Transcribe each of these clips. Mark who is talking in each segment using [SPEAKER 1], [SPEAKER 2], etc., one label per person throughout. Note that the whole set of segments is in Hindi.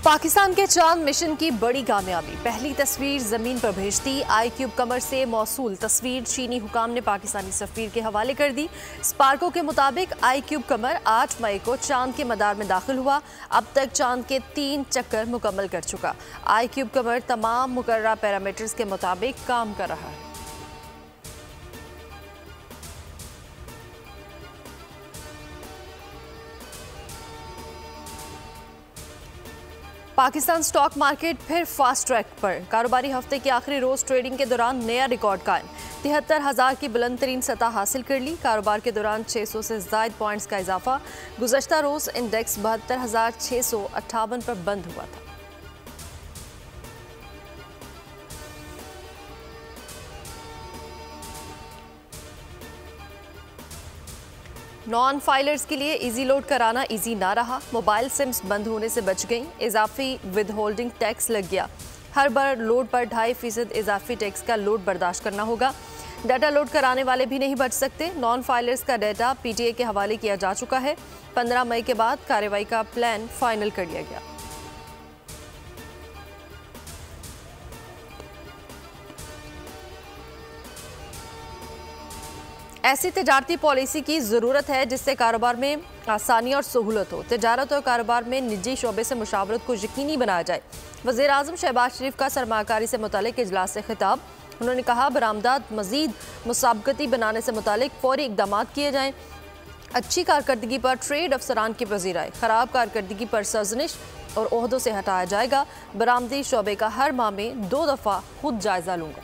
[SPEAKER 1] पाकिस्तान के चांद मिशन की बड़ी कामयाबी, पहली तस्वीर जमीन पर भेजती। iCube कमर से मौसूल तस्वीर चीनी हुकाम ने पाकिस्तानी सफीर के हवाले कर दी। स्पार्को के मुताबिक iCube कमर 8 मई को चांद के मदार में दाखिल हुआ। अब तक चांद के 3 चक्कर मुकम्मल कर चुका। iCube कमर तमाम मुकर्रर पैरामीटर्स के मुताबिक काम कर रहा है। पाकिस्तान स्टॉक मार्केट फिर फास्ट ट्रैक पर। कारोबारी हफ्ते के आखिरी रोज ट्रेडिंग के दौरान नया रिकॉर्ड कायम, 73,000 की बुलंद तरीन सतह हासिल कर ली। कारोबार के दौरान 600 से ज़ायद पॉइंट्स का इजाफा। गुज़श्ता रोज इंडेक्स 72,658 पर बंद हुआ था। नॉन फाइलर्स के लिए इजी लोड कराना इजी ना रहा। मोबाइल सिम्स बंद होने से बच गई। इजाफी विद होल्डिंग टैक्स लग गया। हर बार लोड पर 2.5% इजाफी टैक्स का लोड बर्दाश्त करना होगा। डाटा लोड कराने वाले भी नहीं बच सकते। नॉन फाइलर्स का डाटा PTA के हवाले किया जा चुका है। 15 मई के बाद कार्रवाई का प्लान फाइनल कर लिया गया। ऐसी तजारती पॉलिसी की ज़रूरत है जिससे कारोबार में आसानी और सहूलत हो। तजारत और कारोबार में निजी शोबे से मुशावरत को यकीनी बनाया जाए। वज़ीर आज़म शहबाज शरीफ का सरमाकारी से मुतालिक इजलास से खिताब। उन्होंने कहा, बरामदात मज़ीद मुसाबकती बनाने से मुतालिक फौरी इक़दाम किए जाएँ। अच्छी कारकर्दगी पर ट्रेड अफसरान की पज़ीर आए। ख़राब कारकर्दगी पर सरजनिश और ओहदों से हटाया जाएगा। बरामदी शोबे का हर माह में 2 दफ़ा खुद जायज़ा लूँगा।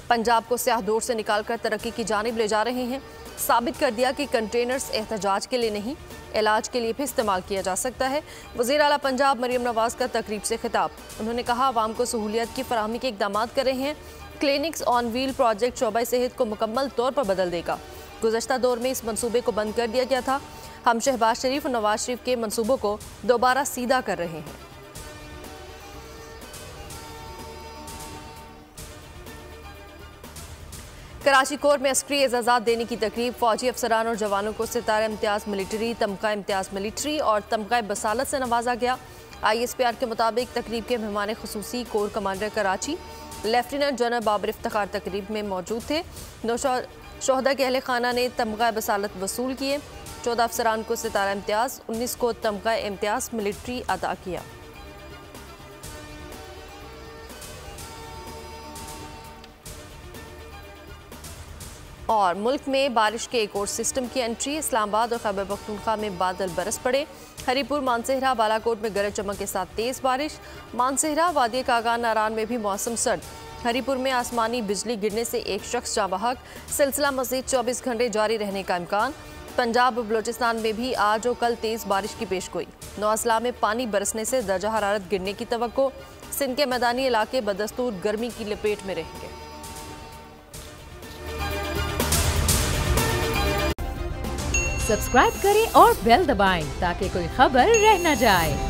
[SPEAKER 1] पंजाब को स्याह दौर से निकालकर तरक्की की जानिब ले जा रहे हैं। साबित कर दिया कि कंटेनर्स एहतजाज के लिए नहीं, इलाज के लिए भी इस्तेमाल किया जा सकता है। वज़ीर आला पंजाब मरियम नवाज का तकरीब से खिताब। उन्होंने कहा, आवाम को सहूलियत की फराहमी के इक़दाम कर रहे हैं। क्लिनिक्स ऑन व्हील प्रोजेक्ट शोबा सेहत को मुकम्मल तौर पर बदल देगा। गुज़श्ता दौर में इस मनसूबे को बंद कर दिया गया था। हम शहबाज शरीफ और नवाज शरीफ के मनसूबों को दोबारा सीधा कर रहे हैं। कराची कोर्ट में अस्करी एजाज़ात देने की तकरीब। फौजी अफसरान और जवानों को सितारा इम्तियाज़ मिलिट्री, तमगा इम्तियाज़ मिलिट्री और तमगा बसालत से नवाजा गया। ISPR के मुताबिक तकरीब के मेहमान खुसूसी core commander Karachi lieutenant general Babar Iftikhar तकरीब में मौजूद थे। 9 शोहदा के अहले खाना ने तमगा बसालत वसूल किए। 14 अफसरान को सितारा इम्तियाज़, 19 को तमगा इम्तियाज़ मिलिट्री अदा किया। और मुल्क में बारिश के एक और सिस्टम की एंट्री। इस्लामाबाद और खैबर पख्तूनख्वा में बादल बरस पड़े। हरीपुर, मानसेहरा, बालाकोट में गरज चमक के साथ तेज़ बारिश। मानसेहरा, वादी कागान, नारान में भी मौसम सर्द। हरीपुर में आसमानी बिजली गिरने से एक शख्स जाँ बहक। सिलसिला मज़ीद 24 घंटे जारी रहने का इम्कान। पंजाब और बलोचिस्तान में भी आज और कल तेज़ बारिश की पेशगोई। नौअज़ला में पानी बरसने से दर्जा हरारत गिरने की तवक्को। सिंध के मैदानी इलाके बदस्तूर गर्मी की लपेट में रहेंगे।
[SPEAKER 2] सब्सक्राइब करें और बेल दबाएं ताकि कोई खबर रह न जाए।